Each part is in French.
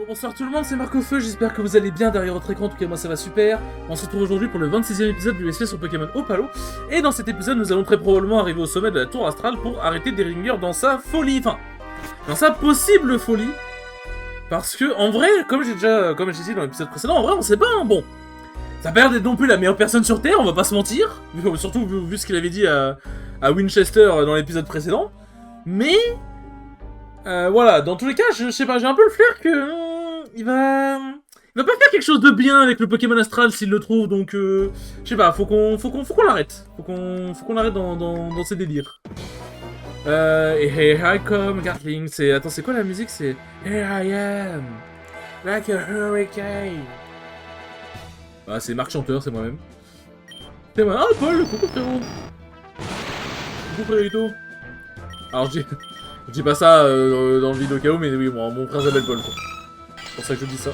Bonsoir tout le monde, c'est Marco Feu, j'espère que vous allez bien derrière votre écran, en tout cas moi ça va super. On se retrouve aujourd'hui pour le 26e épisode du SP sur Pokémon Opalo. Et dans cet épisode, nous allons très probablement arriver au sommet de la tour astrale pour arrêter Deringer dans sa folie, enfin, dans sa possible folie. Parce que, en vrai, comme j'ai dit dans l'épisode précédent, en vrai on sait pas, hein, bon. Ça a pas l'air d'être non plus la meilleure personne sur Terre, on va pas se mentir. Surtout vu ce qu'il avait dit à Winchester dans l'épisode précédent. Mais... voilà, dans tous les cas, je sais pas, j'ai un peu le flair que... il va pas faire quelque chose de bien avec le Pokémon Astral s'il le trouve, donc je sais pas, faut qu'on l'arrête. Faut qu'on l'arrête dans ses délires. Et Here I come, Gatling, c'est... Attends, c'est quoi la musique? C'est... Here I am, like a hurricane. Ah, c'est Marc Chanteur, c'est moi-même. C'est moi. Ah, Paul, coucou frérot. Coucou frérito. Alors, je dis pas ça dans le vidéo KO, mais oui, mon frère s'appelle Paul, quoi. C'est pour ça que je dis ça.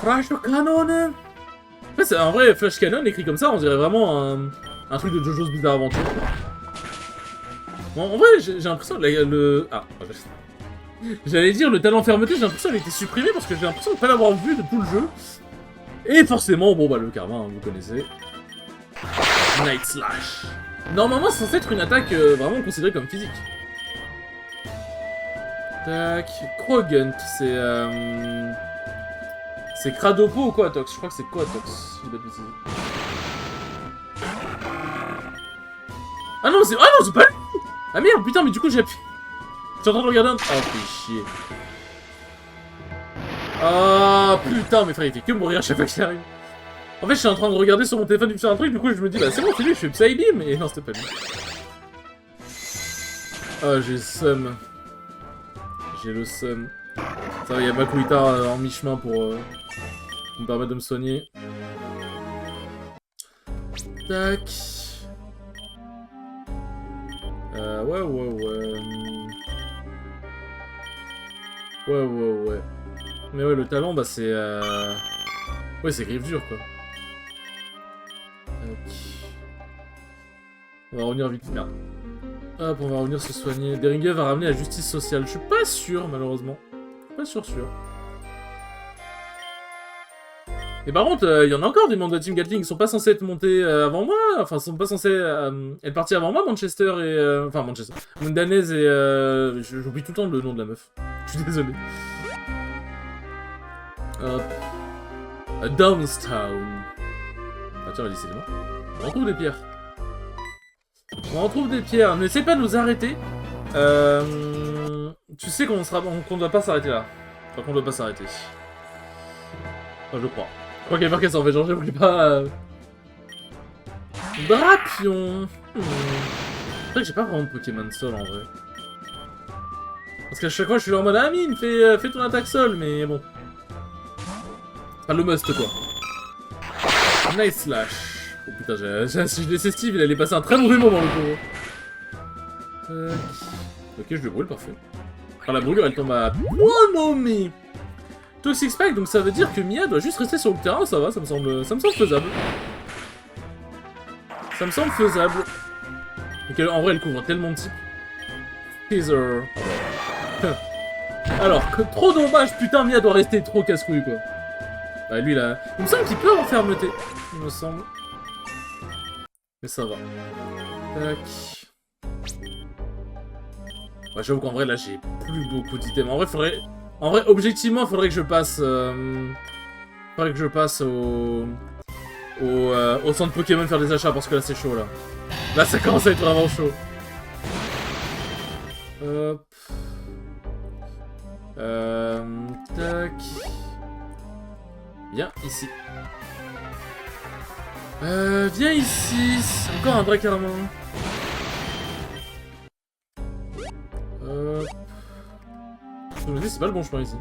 Flash Cannon. En vrai, Flash Cannon, écrit comme ça, on dirait vraiment un truc de JoJo's Bizarre Adventure. Bon, en vrai, j'ai l'impression que j'allais dire le talent fermeté, j'ai l'impression qu'il a été supprimé parce que j'ai l'impression de pas l'avoir vu de tout le jeu. Et forcément, bon bah le karma, hein, vous connaissez. Night Slash. Normalement, c'est censé être une attaque vraiment considérée comme physique. Tac. Krogunt, c'est... c'est Cradopo ou Coatox? Je crois que c'est Coatox, si je dis pas de bêtises. Ah non, c'est pas lui. Ah merde, putain, mais du coup j'ai appuyé. Je suis en train de regarder un... Oh, fais chier. Ah putain, mais frère, il fait que mourir à chaque fois qu'il arrive. En fait, je suis en train de regarder sur mon téléphone, il me fait un truc, du coup je me dis, bah c'est bon, c'est lui, je fais Psybeam, et non, c'était pas lui. Ah, j'ai le seum. J'ai le seum. Ça va, il y a Makuhita en mi-chemin pour me permettre de me soigner. Tac. Ouais. Ouais. Mais ouais, le talent, bah c'est... Ouais, c'est griffe dure, quoi. Tac. On va revenir vite. Merde. Hop, on va revenir se soigner. Deringer va ramener la justice sociale. Je suis pas sûr, malheureusement. Pas sûr. Et par contre, il y en a encore des membres de Team Gatling qui sont pas censés être montés avant moi. Enfin, sont pas censés être partis avant moi, Manchester et... Enfin, Manchester. Mundanez et... J'oublie tout le temps le nom de la meuf. Je suis désolé. Hop. Downstown. Ah tiens, décidément. On retrouve des pierres. N'essaie pas de nous arrêter. Tu sais qu'on doit pas s'arrêter là. Enfin, qu'on doit pas s'arrêter. Enfin, je crois. Je crois qu'il y a marqué ça en fait, genre j'oublie pas... Drapion. C'est vrai que j'ai pas vraiment de Pokémon sol en vrai. Parce qu'à chaque fois je suis là en mode ah mine, fais ton attaque sol, mais bon. Pas le must quoi. Nice Slash. Oh putain, si je laissais Steve, il allait passer un très mauvais moment le pauvre. Ok, je le brûle, parfait. Enfin, la brûlure elle tombe à... Oh non mais... Toxic Spike, donc ça veut dire que Mia doit juste rester sur le terrain, ça va, ça me semble faisable. Ça me semble faisable. Donc en vrai elle couvre tellement de types. Teaser. Alors, trop dommage, putain, Mia doit rester trop casse-couille quoi. Bah lui là, il me semble qu'il peut avoir fermeté, il me semble. Mais ça va. Tac. Bah j'avoue qu'en vrai là j'ai plus beaucoup d'items. En vrai, objectivement, il faudrait que je passe... au centre Pokémon faire des achats parce que là c'est chaud là. Là ça commence à être vraiment chaud. Hop. Tac. Viens ici. Viens ici. Encore un Dracarmin. Je me dis c'est pas le bon chemin ici.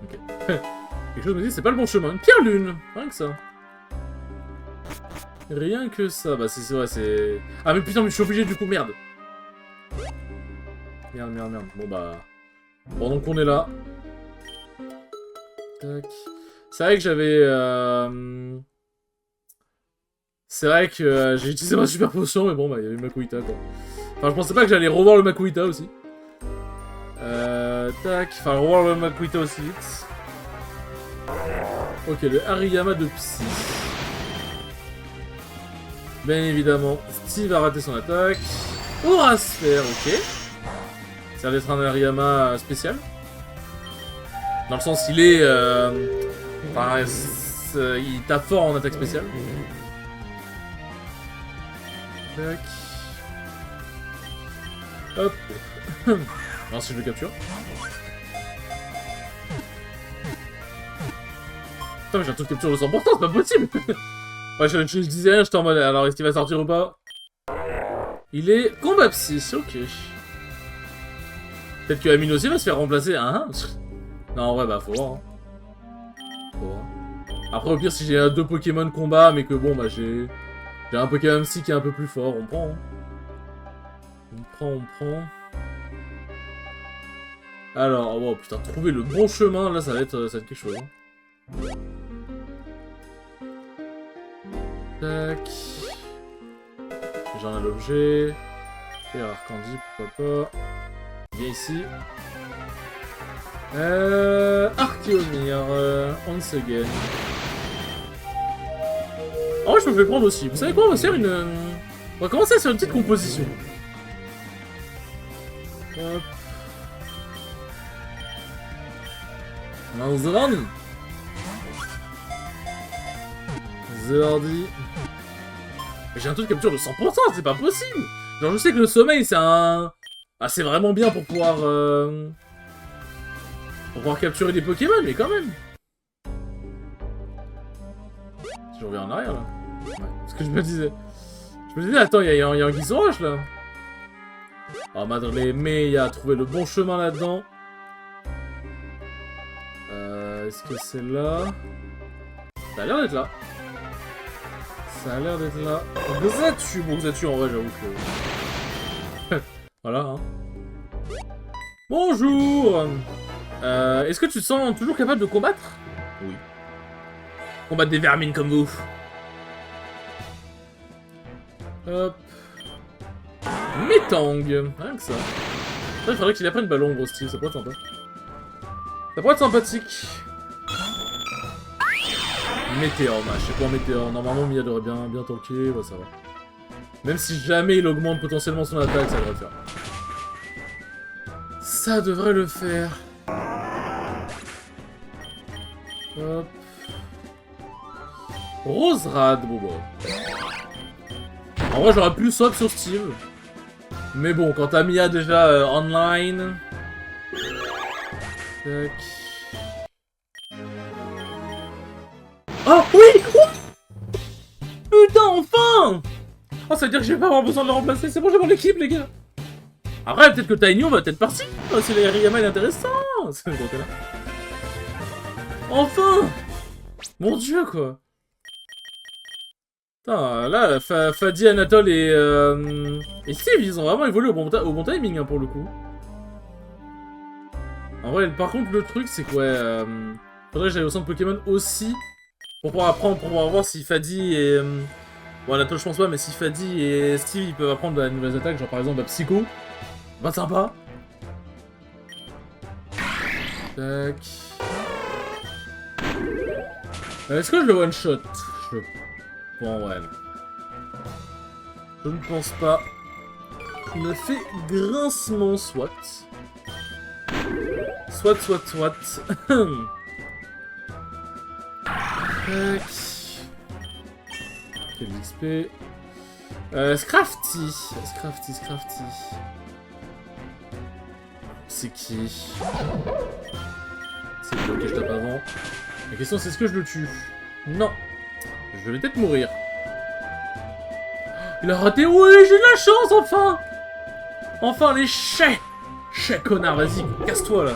Ok. Quelque chose me dit c'est pas le bon chemin. Une pierre lune. Rien que ça. Rien que ça. Bah c'est vrai c'est... Ah mais putain mais je suis obligé du coup, merde. Merde. Bon bah... Pendant qu'on est là. Tac. C'est vrai que j'avais... C'est vrai que j'ai utilisé ma super potion mais bon bah il y avait Makuhita quoi. Enfin je pensais pas que j'allais revoir le Makuhita aussi. Tac, enfin le World Makuita aussi vite. Ok, le Hariyama de Psy. Bien évidemment, Steve a raté son attaque. Aura Sphère, ok. Ça va être un Hariyama spécial. Dans le sens, il est... Enfin, il tape fort en attaque spéciale. Tac. Hop. Alors si je le capture. Putain, mais j'ai un truc de capture de 100%, c'est pas possible. Ouais, je disais rien, j'étais en mode, alors est-ce qu'il va sortir ou pas? Il est combat psy, ok. Peut-être que Amine aussi va se faire remplacer, hein? Non, en vrai, bah, faut voir. Hein. Faut voir. Après, au pire, si j'ai 2 Pokémon combat, mais que bon, bah, j'ai un Pokémon psy qui est un peu plus fort, on prend. Hein. On prend. Alors, oh putain, trouver le bon chemin, là, ça va être quelque chose. Hein. Tac. J'en ai l'objet. Et Arcandi, pourquoi pas. Viens ici. Archeomir, once again. Oh, je me fais prendre aussi. Vous savez quoi, on va faire une... On va commencer à faire une petite composition. Hop. Manzarani. Zordi. J'ai un truc de capture de 100%, c'est pas possible. Genre, je sais que le sommeil, c'est un... Ah, c'est vraiment bien pour pouvoir... Pour pouvoir capturer des Pokémon, mais quand même. Je reviens en arrière, là. Ouais, ce que je me disais. Je me disais, attends, il y a un Guizorache, là. Oh, madre mais il a trouvé le bon chemin là-dedans. Est-ce que c'est là? Ça a l'air d'être là. Ça a l'air d'être là. Xatu, bon Xatu en vrai j'avoue que... Voilà hein. Bonjour. Est-ce que tu te sens toujours capable de combattre? Oui. Combattre des vermines comme vous. Hop. Métang. Rien que ça. Il faudrait qu'il apprenne ballon gros style, ça pourrait être sympa. Ça pourrait être sympathique. Météore, bah, je sais pas, Météore. Normalement, Mia devrait bien tanker, bah, ça va. Même si jamais il augmente potentiellement son attaque, ça devrait le faire. Ça devrait le faire. Hop. Roserad, bon bah. En vrai, j'aurais pu swap sur Steve. Mais bon, quand t'as Mia déjà online... Tac... Oh oui! Putain, enfin! Oh, ça veut dire que je vais pas avoir besoin de le remplacer. C'est bon, j'ai mon équipe, les gars. Après, peut-être que Tiny, on va peut-être partir. Si le Hariyama est intéressant. C'est le gros là. Enfin! Mon dieu, quoi. Putain, là, Fadi, Anatole et Steve, ils ont vraiment évolué au bon timing, hein, pour le coup. En vrai, par contre, le truc, c'est que, ouais, faudrait que j'aille au centre Pokémon aussi. Pour pouvoir apprendre, pour pouvoir voir si Fadi et... Bon, Anatole, je pense pas, mais si Fadi et Steve, ils peuvent apprendre de nouvelles attaques, genre par exemple, la Psycho. Bah, sympa. Tac. Est-ce que je le one-shot? Bon, ouais. Je ne pense pas. Il me fait grincement, soit. Soit. Tac. Quel XP. Scrafty. C'est qui? C'est le que je tape avant. La question c'est est-ce que je le tue? Non. Je vais peut-être mourir. Il a raté. Oui, j'ai de la chance enfin. Enfin les chais. Chais connard, vas-y, casse-toi là.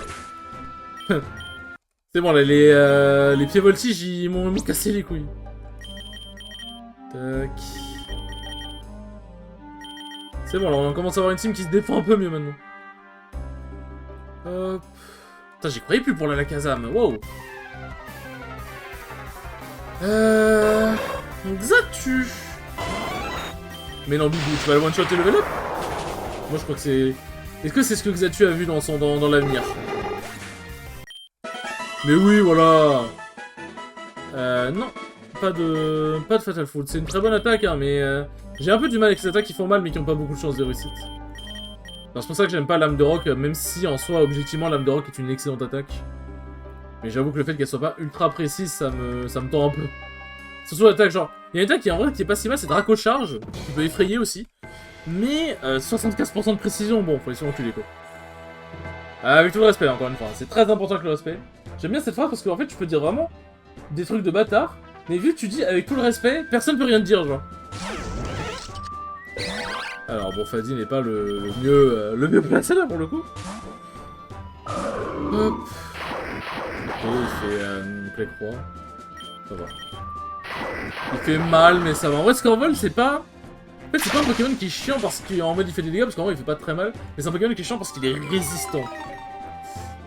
C'est bon là, les pieds voltiges ils m'ont cassé les couilles. Tac. C'est bon là, on commence à avoir une team qui se défend un peu mieux maintenant. Hop. Putain, j'y croyais plus pour la Kazam, wow. Xatu. Mais non, Bibou, tu vas le one-shot et level up? Moi je crois que c'est... Est-ce que c'est ce que Xatu a vu dans l'avenir? Mais oui, voilà. Non. Pas de Fatal Foot. C'est une très bonne attaque, hein, mais j'ai un peu du mal avec ces attaques qui font mal, mais qui ont pas beaucoup de chances de réussite. C'est pour ça que j'aime pas l'âme de roc, même si en soi, objectivement, l'âme de roc est une excellente attaque. Mais j'avoue que le fait qu'elle soit pas ultra précise, ça me tend un peu. Surtout l'attaque, genre, il y a une attaque qui en vrai qui est pas si mal, c'est Draco Charge, qui peut effrayer aussi. Mais 75% de précision, bon, faut les se enculer quoi. Avec tout le respect, encore une fois, c'est très important que le respect. J'aime bien cette phrase parce qu'en fait, tu peux dire vraiment des trucs de bâtard, mais vu que tu dis avec tout le respect, personne peut rien te dire, genre. Alors bon, Fadi n'est pas le mieux placé là pour le coup. Hop. Ok, il fait plaie croix. Ça va. Il fait mal, mais ça va. En vrai, Scorvol, c'est pas... En fait, c'est pas un Pokémon qui est chiant parce qu'en mode il fait des dégâts, parce qu'en vrai il fait pas très mal. Mais c'est un Pokémon qui est chiant parce qu'il est résistant.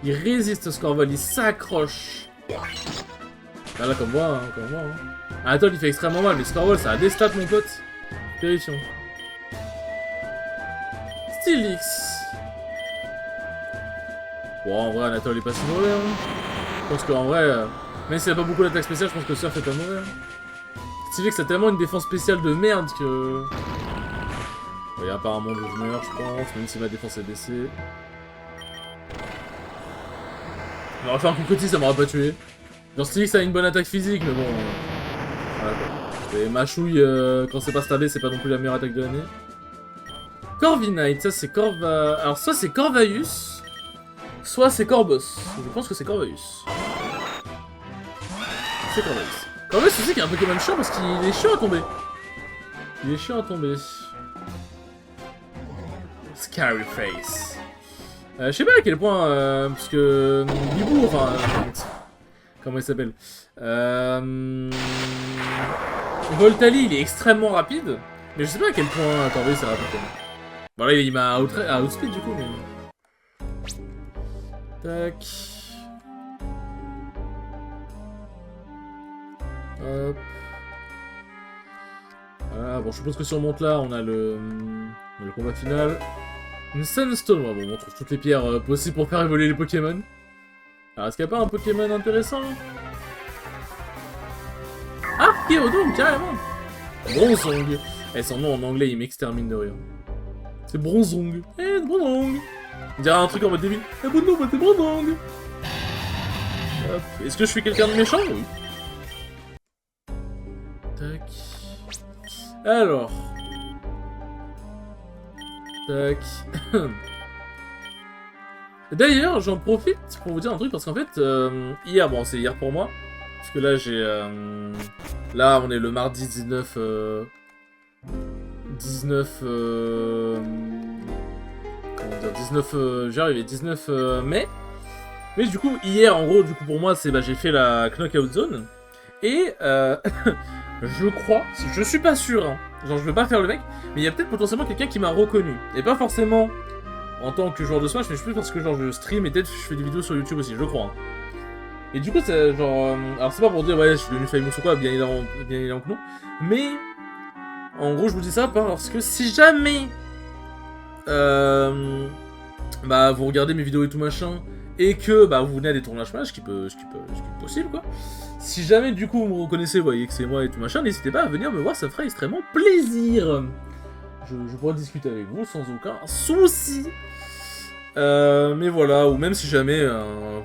Il résiste, Scorvol, il s'accroche. Là, comme moi, hein, comme moi. Hein. Anatole, il fait extrêmement mal, mais Scorvol, ça a des stats, mon pote. Terrifiant. Stylix. Bon, en vrai, Anatole est pas si mauvais. Hein. Je pense qu'en vrai, même s'il n'y a pas beaucoup d'attaque spéciale, je pense que Surf est pas mauvais. Hein. Stylix a tellement une défense spéciale de merde que... Oui, apparemment, je meurs, je pense, même si ma défense est baissée. On aurait fait un coup petit, ça m'aurait pas tué. Genre, Stylix a une bonne attaque physique, mais bon... Voilà quoi. Et Machouille, quand c'est pas stabé, c'est pas non plus la meilleure attaque de l'année. Corviknight, ça c'est Alors, soit c'est Corvaeus, soit c'est Corvus. Je pense que c'est Corvaeus. C'est Corvaeus. Corvaeus, tu sais qu'il y a un Pokémon chiant parce qu'il est chiant à tomber. Il est chiant à tomber. Scary Face. Je sais pas à quel point, parce que Bibou, enfin, comment il s'appelle, Voltali, il est extrêmement rapide, mais je sais pas à quel point Corvaeus est rapide. Voilà, il m'a outspeed du coup, mais... Tac. Hop. Voilà, bon, je suppose que si on monte là, on a le combat final. Une Sunstone, ouais, bon, on trouve toutes les pierres possibles pour faire évoluer les Pokémon. Alors, est-ce qu'il n'y a pas un Pokémon intéressant là? Ah, Kyodon, carrément. Bronzong. Eh, son nom en anglais, il m'extermine de rire. C'est Bronzong. Eh, Bronzong. On dirait un truc en mode débile. Eh, bon, non, c'est Bronzong. Est-ce que je suis quelqu'un de méchant? Oui. Tac. Alors. Tac. D'ailleurs, j'en profite pour vous dire un truc parce qu'en fait, hier, bon, c'est hier pour moi. Parce que là, j'ai. Là, on est le mardi 19. 19. Comment dire 19. J'arrive, 19 mai. Mais du coup, hier, en gros, du coup, pour moi, c'est j'ai fait la Knockout Zone. Et je crois, je suis pas sûr, hein, genre je veux pas faire le mec, mais il y a peut-être potentiellement quelqu'un qui m'a reconnu. Et pas forcément en tant que joueur de Smash, mais je plus parce que genre je stream et peut-être je fais des vidéos sur YouTube aussi, je crois. Hein. Et du coup, c'est genre... alors c'est pas pour dire, ouais, je suis devenu famous ou quoi, bien évidemment que non. Mais, en gros, je vous dis ça parce que si jamais... bah, vous regardez mes vidéos et tout machin, et que bah, vous venez à des tournages Smash, ce qui est possible, quoi. Si jamais, du coup, vous me reconnaissez, vous voyez que c'est moi et tout machin, n'hésitez pas à venir me voir, ça me ferait extrêmement plaisir. Je pourrais discuter avec vous sans aucun souci. Mais voilà, ou même si jamais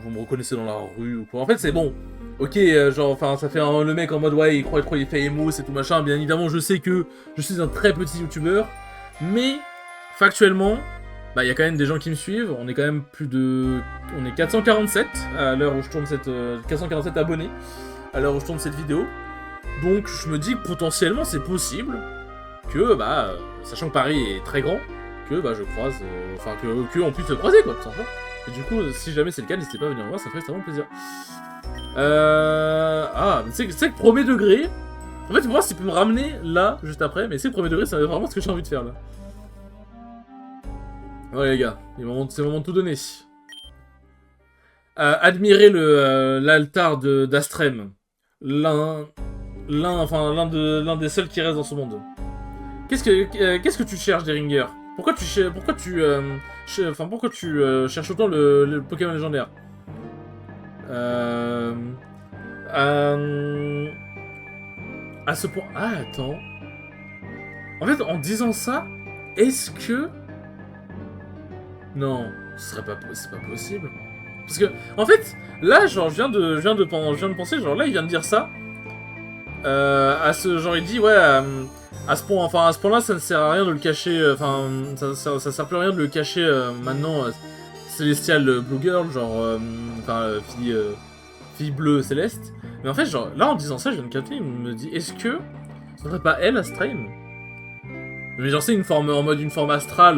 vous me reconnaissez dans la rue ou quoi. En fait, c'est bon. Ok, genre, enfin, ça fait le mec en mode, ouais, il croit il fait émo, c'est tout machin. Bien évidemment, je sais que je suis un très petit youtubeur. Mais, factuellement, bah, il y a quand même des gens qui me suivent. On est quand même on est 447 à l'heure où je tourne 447 abonnés à l'heure où je tourne cette vidéo. Donc, je me dis que potentiellement, c'est possible que, bah, sachant que Paris est très grand, que bah je croise, enfin que on puisse se croiser quoi, tout simplement. Et du coup, si jamais c'est le cas, n'hésitez pas à venir me voir, ça me ferait extrêmement plaisir. C'est que premier degré, en fait, faut voir s'il peut me ramener là, juste après, mais c'est le premier degré, c'est vraiment ce que j'ai envie de faire là. Ouais les gars, c'est le moment de tout donner. Admirez l'altar d'Astrem, l'un des seuls qui reste dans ce monde. Qu'est-ce que tu cherches, Deringer? Pourquoi tu cherches autant le Pokémon légendaire? Euh... À ce point... Ah, attends. En fait, en disant ça, est-ce que... Non, c'est pas possible. Parce que, en fait, là, genre, je viens de penser, genre, là, il vient de dire ça. Genre, il dit, ouais, à ce point-là, ça ne sert à rien de le cacher, ça sert plus à rien de le cacher, maintenant, Celestial Blue Girl, genre, fille bleue céleste. Mais en fait, genre, là, en disant ça, je viens de capter, il me dit, est-ce que ce serait pas elle, Astream? Mais genre, c'est une forme, en mode une forme astrale,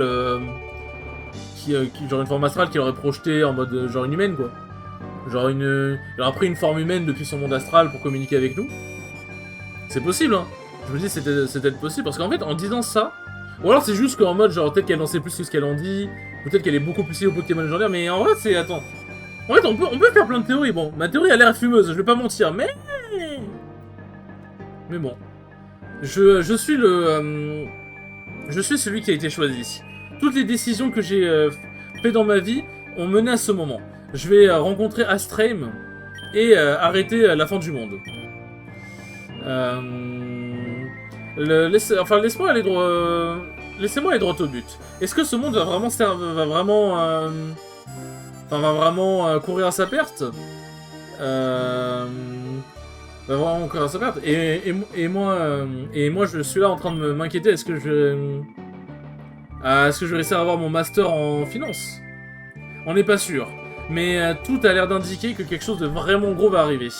genre une forme astrale qu'il aurait projetée en mode, genre une humaine, quoi. Genre il aurait pris une forme humaine depuis son monde astral pour communiquer avec nous. C'est possible, hein. Je me dis, c'est peut-être possible, parce qu'en fait, en disant ça, ou alors c'est juste qu'en mode, genre, peut-être qu'elle en sait plus que ce qu'elle en dit, ou peut-être qu'elle est beaucoup plus liée au Pokémon légendaire, mais en vrai, c'est... Attends. En fait, on peut faire plein de théories. Bon, ma théorie a l'air fumeuse, je vais pas mentir, mais... Mais bon. Je suis le... Je suis celui qui a été choisi. Toutes les décisions que j'ai fait dans ma vie ont mené à ce moment. Je vais rencontrer Astream et arrêter la fin du monde. Laisse-moi aller droit... Laissez-moi aller droit au but. Est-ce que ce monde va vraiment courir à sa perte? Va vraiment courir à sa perte. Et moi, je suis là en train de m'inquiéter. Est-ce que je vais réussir à avoir mon master en finance? On n'est pas sûr. Mais tout a l'air d'indiquer que quelque chose de vraiment gros va arriver.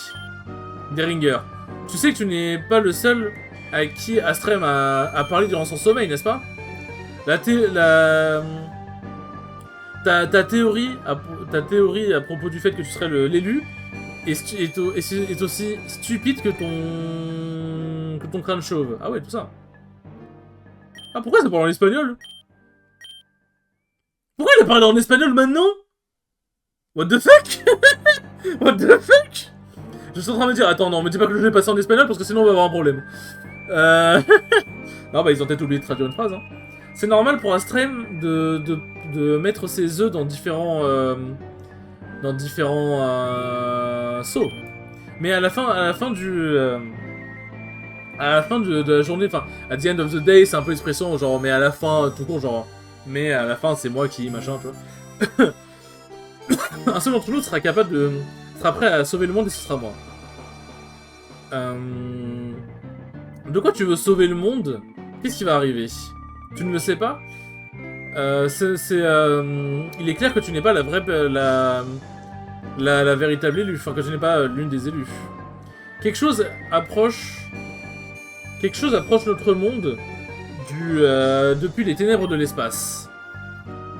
Deringer, tu sais que tu n'es pas le seul à qui Astream a parlé durant son sommeil, n'est-ce pas? Ta théorie à propos du fait que tu serais l'élu est aussi stupide que ton crâne chauve. Ah ouais, tout ça. Ah, pourquoi ça parle en espagnol? Pourquoi il a parlé en espagnol maintenant? What the fuck? What the fuck? Je suis en train de me dire, attends, non, me dis pas que je vais passer en espagnol parce que sinon on va avoir un problème. Non, bah ils ont peut-être oublié de traduire une phrase, hein. C'est normal pour Astream de mettre ses œufs dans différents seaux. Mais à la fin de la journée, enfin, at the end of the day, c'est un peu l'expression, genre, mais à la fin, tout court, genre, mais à la fin, c'est moi qui, machin, tu vois. Un seul d'entre nous sera prêt à sauver le monde et ce sera moi. De quoi tu veux sauver le monde? Qu'est-ce qui va arriver? Tu ne le sais pas? Il est clair que tu n'es pas la vraie... la véritable élue, enfin que tu n'es pas l'une des élus. Quelque chose approche notre monde depuis les ténèbres de l'espace.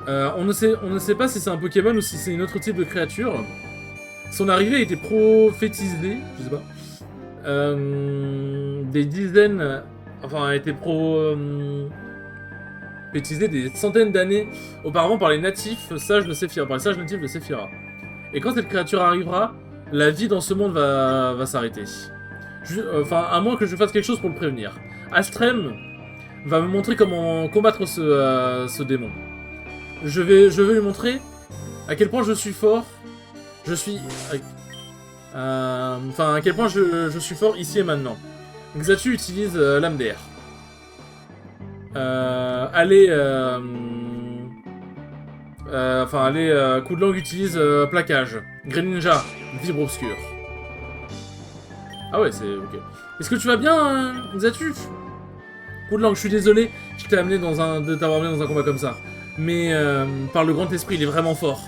On ne sait pas si c'est un Pokémon ou si c'est une autre type de créature. Son arrivée a été prophétisée, je sais pas, des dizaines... Enfin, a été prophétisée des centaines d'années auparavant par les natifs sages de Séphira, par les sages natifs de Séphira. Et quand cette créature arrivera, la vie dans ce monde va s'arrêter. À moins que je fasse quelque chose pour le prévenir. Astream va me montrer comment combattre ce démon. Je vais lui montrer à quel point je suis fort. À quel point je suis fort ici et maintenant. Xatu utilise l'âme d'air. Coup de langue utilise plaquage. Greninja, vibre obscur. Ah ouais, c'est ok. Est-ce que tu vas bien, Xatu? Coup de langue, je suis désolé, je t'ai amené de t'avoir amené dans un combat comme ça. Mais par le grand esprit, il est vraiment fort.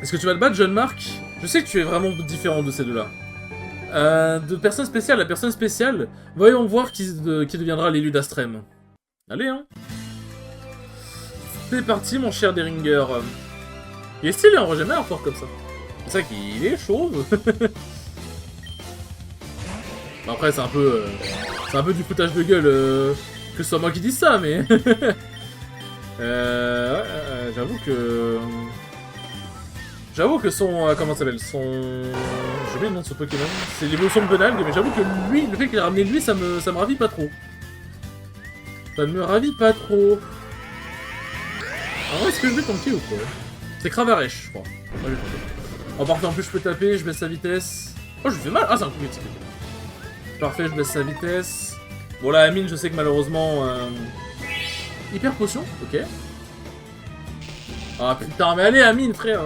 Est-ce que tu vas te battre, jeune Marc? Je sais que tu es vraiment différent de ces deux-là. De personne spéciale à personne spéciale, voyons voir qui deviendra l'élu d'Astream. Allez, hein. C'est parti, mon cher Deringer. Il est stylé, en vrai, j'aime bien fort comme ça. C'est ça qu'il est chauve. Bon, après, c'est un peu du foutage de gueule que ce soit moi qui dise ça, mais... J'avoue que son... comment ça s'appelle? J'ai oublié le nom de ce Pokémon. C'est l'évolution de Benalg, mais j'avoue que lui, le fait qu'il a ramené lui, ça me ravit pas trop. Ça ne me ravit pas trop. Alors, est-ce que je vais tanker ou quoi? C'est Cravarèche, je crois. Ouais, en partant, en plus, je peux taper, je baisse sa vitesse. Oh, je lui fais mal. Ah, c'est un coup critique. Parfait, je baisse sa vitesse. Bon, là, Amine, je sais que malheureusement... Hyper potion, ok. Ah, putain, mais allez, Amine, frère.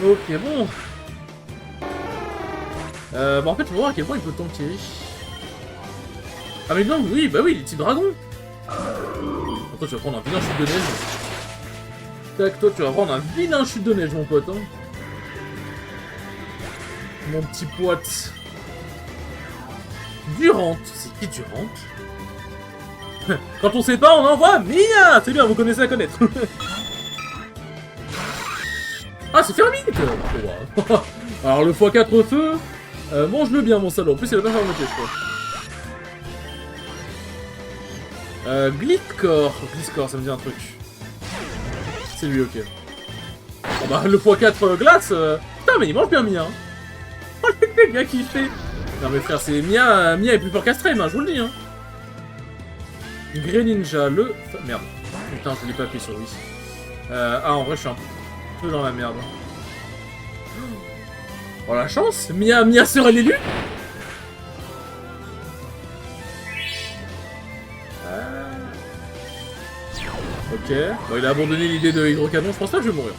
Ok, bon. Bon, en fait, je vais voir à quel point il peut tanker. Ah, mais non, oui, bah oui, les petits dragons. Toi, tu vas prendre un vilain chute de neige. Tac, toi, tu vas prendre un vilain chute de neige, mon pote. Hein. Mon petit pote. Durante. C'est qui Durante? Quand on sait pas, on envoie Mia. C'est bien, vous connaissez à connaître. Ah, c'est Fermite. Alors, le x4 feu. Mange-le bien, mon salaud. En plus, il a pas fermeté, je crois. Glitcore. Glitcore, ça me dit un truc. C'est lui, ok. Oh bah, le x4 glace. Putain, mais il mange bien Mia. Hein. Oh, le gars qui fait. Non, mais frère, c'est Mia. Mia est plus fort qu'Astrem, hein, je vous le dis. Hein. Greninja, le. Merde. Putain, je l'ai pas appuyé sur oui. Ah, en vrai, je suis un peu dans la merde. Oh, la chance. Mia serait l'élu. Ok, bon, il a abandonné l'idée de hydrocanon, je pense pas que je vais mourir.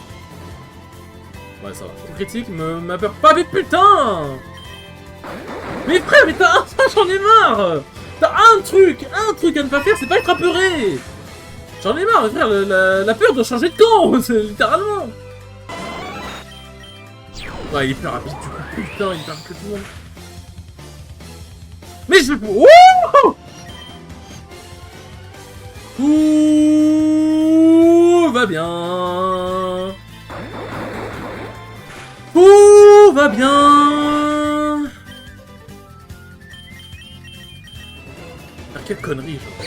Ouais, ça va. Coup critique, m'a peur pas, mais putain. Mais frère, mais t'as un... J'en ai marre. T'as un truc à ne pas faire, c'est pas être apeuré. J'en ai marre, frère, la peur doit changer de camp, littéralement. Ouais, il est plus rapide, du coup, putain, il est plus rapide que tout le monde. Mais je... Wouh! Tout va bien. Tout va bien. Ah, quelle connerie, genre.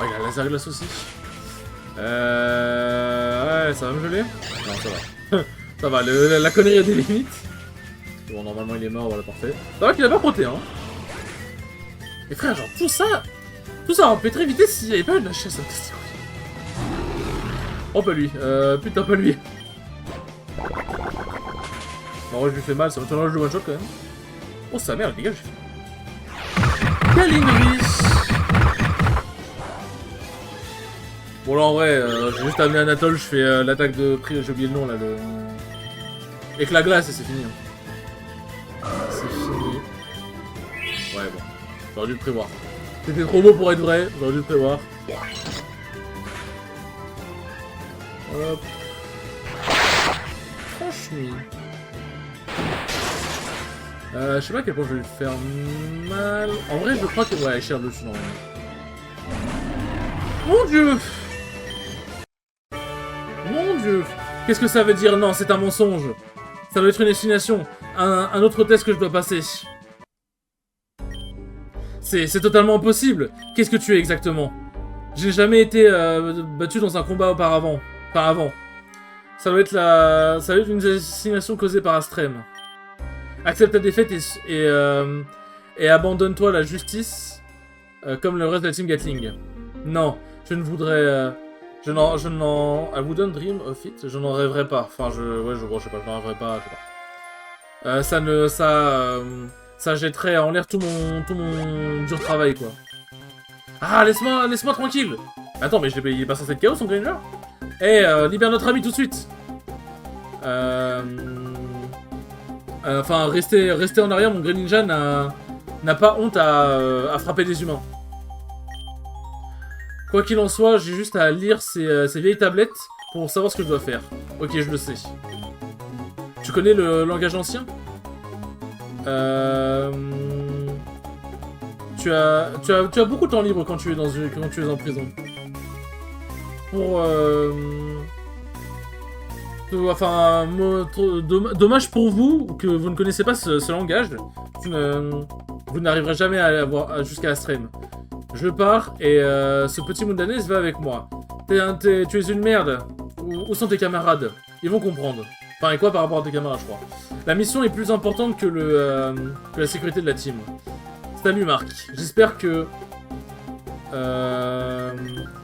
Oh, il a laser glace aussi. Ouais, ça va me geler? Non, ça va. Ça va, la connerie a des limites. Bon, normalement, il est mort, voilà, parfait. Ça va qu'il a pas proté, hein. Mais frère, genre, tout ça aurait très vite s'il n'y avait pas eu de la chasse à tester. Oh, pas lui. Putain, pas lui. En vrai, je lui fais mal, ça me tourne le jeu one shot quand même. Oh, sa mère, dégage. Kalingris. Bon, là, en vrai, j'ai juste amené Anatole, je fais l'attaque de prix, j'ai oublié le nom là, le. Éclat glace et c'est fini. Hein. C'est fini. Ouais, bon. J'aurais dû le prévoir. C'était trop beau pour être vrai, j'aurais dû le prévoir. Hop. Franchement. Je sais pas à quel point je vais lui faire mal. En vrai, je crois que. Ouais, cher dessus, non. Mon dieu! Mon dieu! Qu'est-ce que ça veut dire? Non, c'est un mensonge. Ça doit être une destination. Un autre test que je dois passer. C'est totalement impossible. Qu'est-ce que tu es exactement? J'ai jamais été battu dans un combat auparavant. Ça doit être une destination causée par Astrem. Accepte ta défaite et abandonne-toi à la justice comme le reste de la team Gatling. Non, je ne voudrais... I wouldn't dream of it. Je n'en rêverais pas. Enfin, je sais pas, je n'en rêverais pas, je sais pas. Ça jetterait en l'air tout mon dur travail, quoi. Ah, laisse-moi tranquille. Attends, mais il est pas censé être KO, son Granger. Eh, libère notre ami tout de suite. Enfin, restez en arrière, mon Greninja n'a pas honte à frapper des humains. Quoi qu'il en soit, j'ai juste à lire ces vieilles tablettes pour savoir ce que je dois faire. Ok, je le sais. Tu connais le langage ancien? Tu as beaucoup de temps libre quand tu es en prison. Enfin, dommage pour vous que vous ne connaissez pas ce langage. Vous n'arriverez jamais à l'avoir jusqu'à Astrem. Je pars et ce petit Moondanès va avec moi. Tu es une merde. Où sont tes camarades? Ils vont comprendre. Enfin, et quoi par rapport à tes camarades, je crois. La mission est plus importante que la sécurité de la team. Salut Marc. J'espère que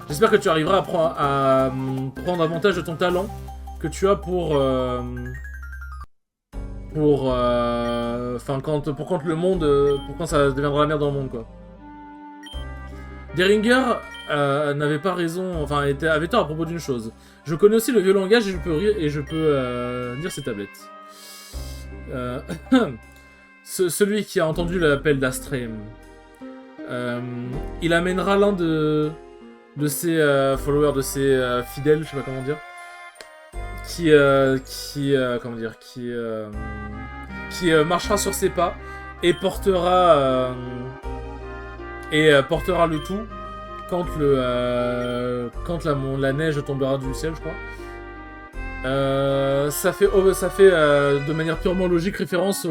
J'espère que tu arriveras à prendre avantage de ton talent que tu as pour quand le monde, pour quand ça deviendra la merde dans le monde, quoi. Deringer n'avait pas raison, enfin avait tort à propos d'une chose. Je connais aussi le vieux langage et je peux lire ses tablettes. Celui qui a entendu l'appel d'Astrem, il amènera l'un de ses followers, de ses fidèles, je sais pas comment dire, qui marchera sur ses pas et portera le tout quand la neige tombera du ciel, je crois. Ça fait de manière purement logique référence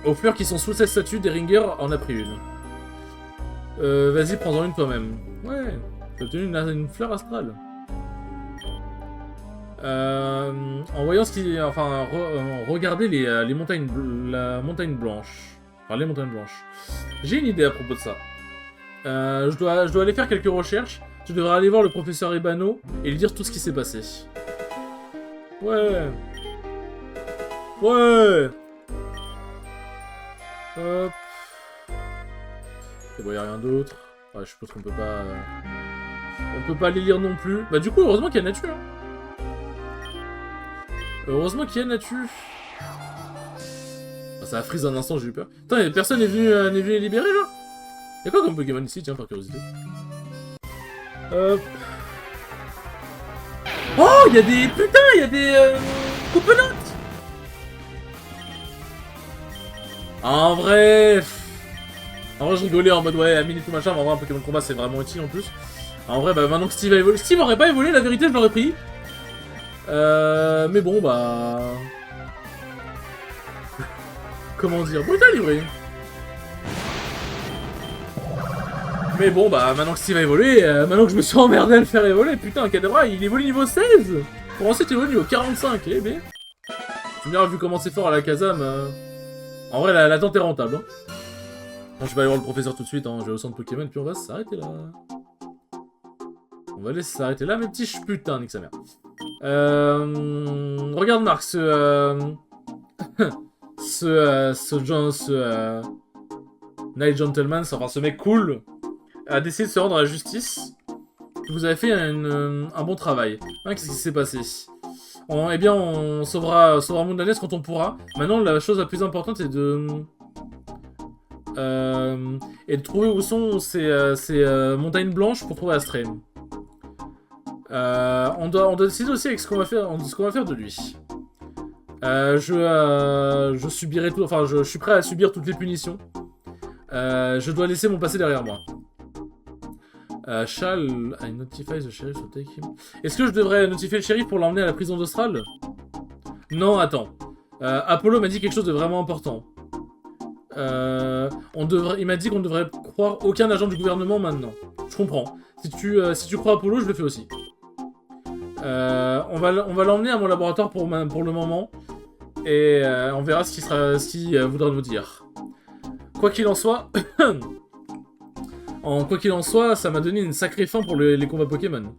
aux fleurs qui sont sous cette statue. Deringer en a pris une. Vas-y, prends-en une toi-même. Ouais, t'as obtenu une fleur astrale. En voyant ce qui... Enfin, regardez les montagnes... La montagne blanche. Enfin, les montagnes blanches. J'ai une idée à propos de ça. Je dois aller faire quelques recherches. Tu devrais aller voir le professeur Ebano et lui dire tout ce qui s'est passé. Ouais. Ouais. Hop. Et bon, y'a rien d'autre. Ouais, je suppose qu'on peut pas... On peut pas les lire non plus. Bah du coup, heureusement qu'il y a Natu. Hein. Heureusement qu'il y a Natu. Ah, ça a freeze un instant, j'ai eu peur. Putain, personne n'est venu les libérer, là. Y'a quoi comme Pokémon ici, tiens, par curiosité. Hop. Oh, il y a des... Putain, il y a des... coupe-notes. En vrai, je rigolais en mode ouais, à minute tout machin, mais en vrai, un Pokémon de combat c'est vraiment utile en plus. En vrai, bah maintenant que Steve a évolué. Steve aurait pas évolué, la vérité, je l'aurais pris. Mais bon, bah. Comment dire, brutal livré. Mais bon, bah maintenant que Steve a évolué, maintenant que je me suis emmerdé à le faire évoluer, putain, Kadabra il évolue niveau 16. Pour ensuite évoluer niveau 45, eh ben. Tu me diras, vu comment c'est fort à la Kazam. En vrai, la tente est rentable. Hein. Bon, je vais aller voir le professeur tout de suite, hein. Je vais au centre Pokémon, puis on va s'arrêter là. On va laisser s'arrêter là, mes petits putains, nique sa mère. Regarde Marc, ce Night Gentleman, enfin ce mec cool, a décidé de se rendre à la justice. Vous avez fait un bon travail. Hein, qu'est-ce qui s'est passé? Eh bien, on sauvera Moonlanès quand on pourra. Maintenant, la chose la plus importante est de trouver où sont ces montagnes blanches pour trouver Astrem. On doit décider aussi avec ce qu'on va faire de lui. Je subirai tout, enfin, je suis prêt à subir toutes les punitions. Je dois laisser mon passé derrière moi. Shall I notify the sheriff to take him? Est-ce que je devrais notifier le shérif pour l'emmener à la prison d'Austral? Non, attends. Apollo m'a dit quelque chose de vraiment important. Il m'a dit qu'on ne devrait croire aucun agent du gouvernement maintenant. Je comprends. Si tu crois Apollo, je le fais aussi. On va l'emmener à mon laboratoire pour le moment. Et on verra ce qu'il voudra nous dire. Quoi qu'il en soit... Quoi qu'il en soit, ça m'a donné une sacrée fin pour les combats Pokémon.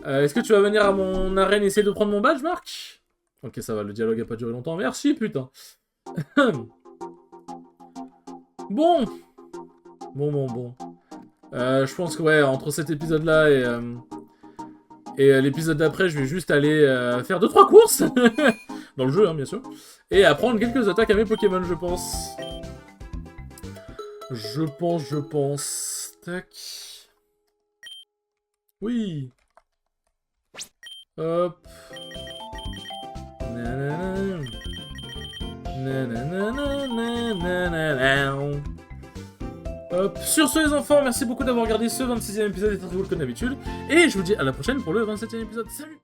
Est-ce que tu vas venir à mon arène essayer de prendre mon badge, Marc? Ok, ça va, le dialogue a pas duré longtemps. Merci, putain. Bon. Je pense que, ouais, entre cet épisode-là et l'épisode d'après, je vais juste aller faire 2-3 courses. Dans le jeu, hein, bien sûr. Et apprendre quelques attaques à mes Pokémon, je pense. Je pense... Tac. Oui. Hop. Hop. Sur ce les enfants, merci beaucoup d'avoir regardé ce 26e épisode des Très cool comme d'habitude. Et je vous dis à la prochaine pour le 27e épisode. Salut!